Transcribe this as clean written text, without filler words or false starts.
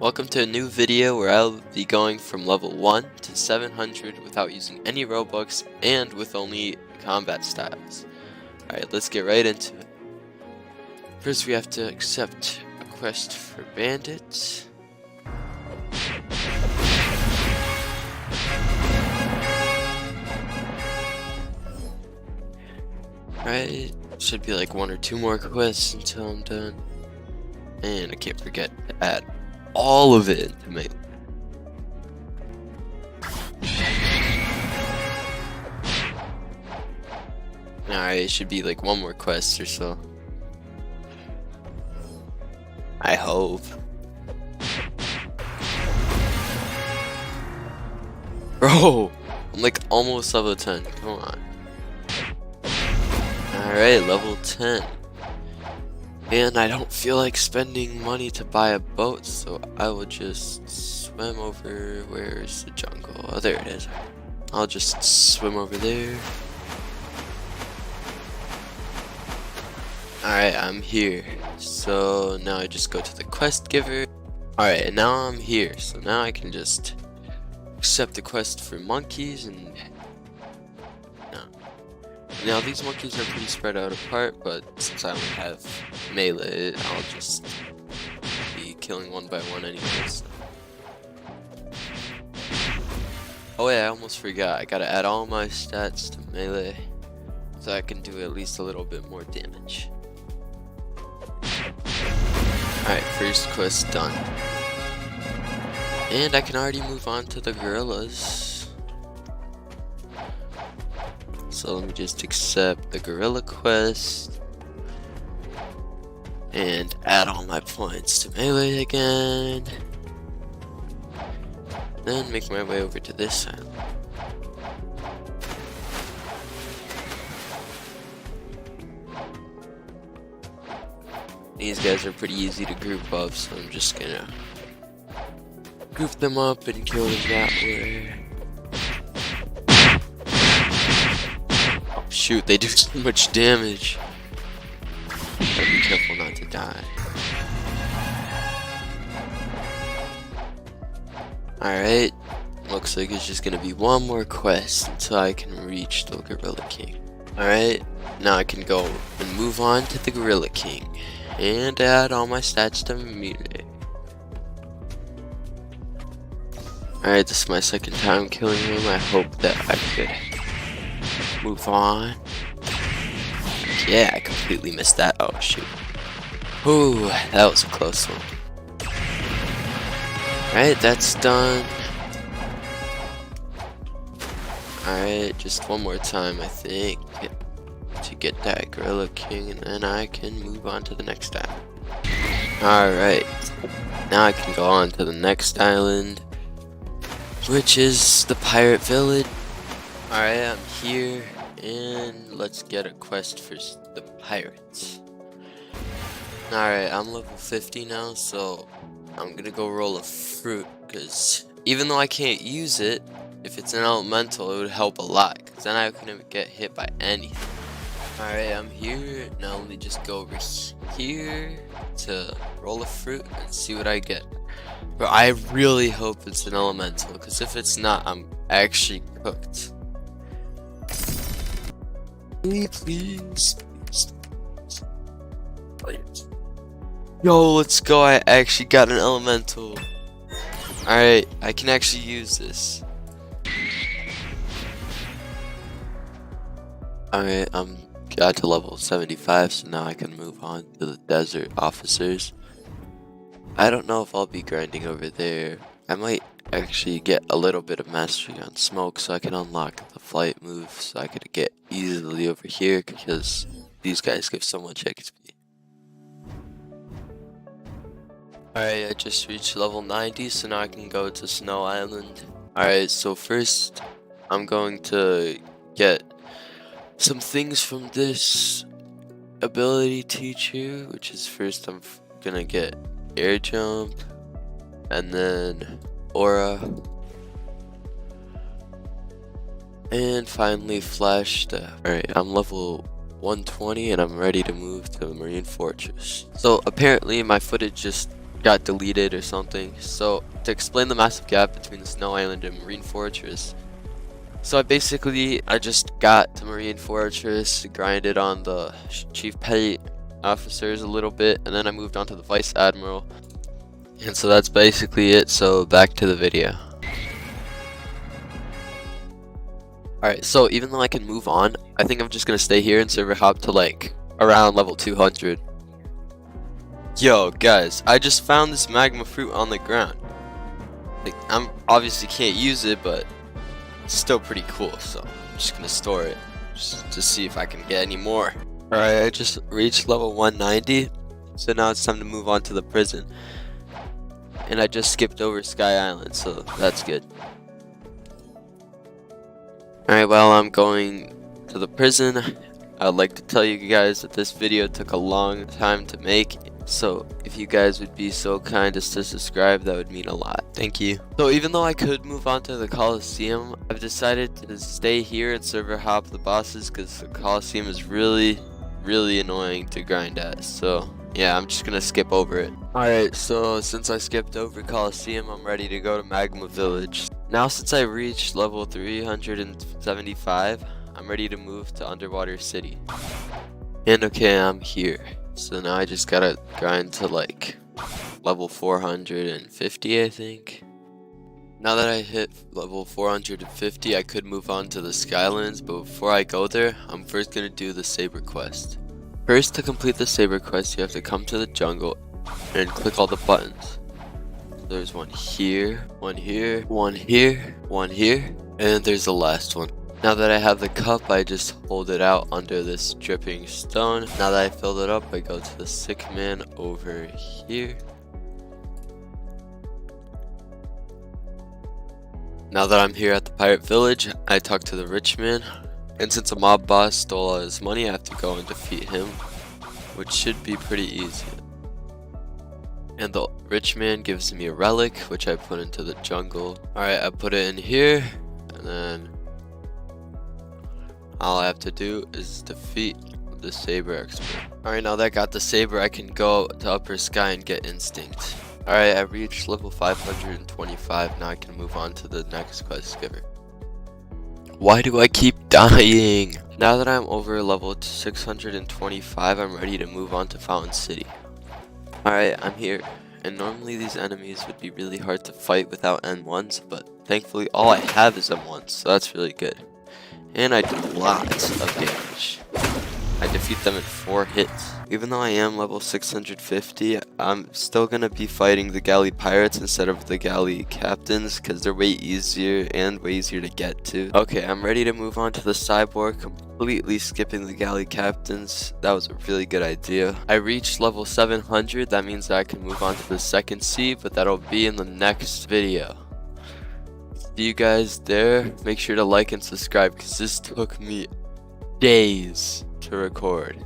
Welcome to a new video where I'll be going from level 1 to 700 without using any Robux and with only combat styles. Alright, let's get right into it. First we have to accept a quest for bandits. Alright, should be like one or two more quests until I'm done. And I can't forget to add all of it into melee. Alright, it should be like one more quest or so. I hope. Bro, I'm like almost level 10. Come on. Alright, level 10. And I don't feel like spending money to buy a boat, so I will just swim over. Where's the jungle? Oh, there it is. I'll just swim over there. Alright, I'm here. So now I just go to the quest giver. Alright, and now I'm here. So now I can just accept the quest for monkeys and now these monkeys are pretty spread out apart, but since I only have melee, I'll just be killing one by one anyways. Oh yeah, I almost forgot. I gotta add all my stats to melee so I can do at least a little bit more damage. Alright, first quest done. And I can already move on to the gorillas. So let me just accept the gorilla quest and add all my points to melee again. Then make my way over to this island. These guys are pretty easy to group up, so I'm just gonna group them up and kill them that way. Shoot, they do so much damage. Gotta be careful not to die. Alright, looks like it's just gonna be one more quest until I can reach the Gorilla King. Alright, now I can go and move on to the Gorilla King and add all my stats to melee. Alright, this is my second time killing him. I hope that I could move on. Yeah, I completely missed that. Oh shoot. Ooh, that was a close one. Alright, that's done. Alright, just one more time I think to get that Gorilla King, and then I can move on to the next island. Alright, now I can go on to the next island, which is the pirate village. Alright, I'm here, and let's get a quest for the pirates. Alright, I'm level 50 now, so I'm gonna go roll a fruit, because even though I can't use it, if it's an elemental, it would help a lot, because then I couldn't get hit by anything. Alright, I'm here, now let me just go over here to roll a fruit and see what I get. But I really hope it's an elemental, because if it's not, I'm actually cooked. Please. Yo, let's go. I actually got an elemental. Alright, I can actually use this. Alright, I'm got to level 75, so now I can move on to the desert officers. I don't know if I'll be grinding over there. I might actually get a little bit of mastery on smoke so I can unlock the flight move so I could get easily over here because these guys give so much XP. Alright, I just reached level 90, so now I can go to Snow Island. Alright, so first I'm going to get some things from this ability teacher, which is first I'm gonna get air jump and then aura, and finally flash the. Alright, I'm level 120 and I'm ready to move to Marine Fortress. So apparently my footage just got deleted or something. So to explain the massive gap between the Snow Island and Marine Fortress, so I just got to Marine Fortress, grinded on the Chief Petty officers a little bit, and then I moved on to the Vice Admiral. And so that's basically it, so back to the video. Alright, so even though I can move on, I think I'm just gonna stay here and server hop to like around level 200. Yo guys, I just found this magma fruit on the ground. Like, I'm obviously can't use it, but it's still pretty cool, so I'm just gonna store it just to see if I can get any more. Alright, I just reached level 190, so now it's time to move on to the prison. And I just skipped over Sky Island, so that's good. Alright, while I'm going to the prison, I'd like to tell you guys that this video took a long time to make. So if you guys would be so kind as to subscribe, that would mean a lot. Thank you. So even though I could move on to the Coliseum, I've decided to stay here and server hop the bosses because the Coliseum is really annoying to grind at. So yeah, I'm just gonna skip over it. Alright, so since I skipped over Coliseum, I'm ready to go to Magma Village. Now since I reached level 375, I'm ready to move to Underwater City. And okay, I'm here. So now I just gotta grind to like level 450, I think. Now that I hit level 450, I could move on to the Skylands, but before I go there, I'm first gonna do the Saber quest. First, to complete the Saber quest, you have to come to the jungle and click all the buttons. There's one here, one here, one here, one here, and there's the last one. Now that I have the cup, I just hold it out under this dripping stone. Now that I filled it up, I go to the sick man over here. Now that I'm here at the pirate village, I talk to the rich man. And since a mob boss stole all his money, I have to go and defeat him, which should be pretty easy. And the rich man gives me a relic, which I put into the jungle. Alright, I put it in here, and then all I have to do is defeat the Saber expert. Alright, now that I got the Saber, I can go to Upper Sky and get Instinct. Alright, I reached level 525, now I can move on to the next quest giver. Why do I keep dying? Now that I'm over level 625, I'm ready to move on to Fountain City. Alright, I'm here. And normally these enemies would be really hard to fight without N1s, but thankfully all I have is M1s, so that's really good. And I do lots of damage. I defeat them in 4 hits. Even though I am level 650, I'm still gonna be fighting the galley pirates instead of the galley captains because they're way easier and way easier to get to. Okay, I'm ready to move on to the cyborg, completely skipping the galley captains. That was a really good idea. I reached level 700, that means that I can move on to the second sea, but that'll be in the next video. See you guys there. Make sure to like and subscribe because this took me days to record.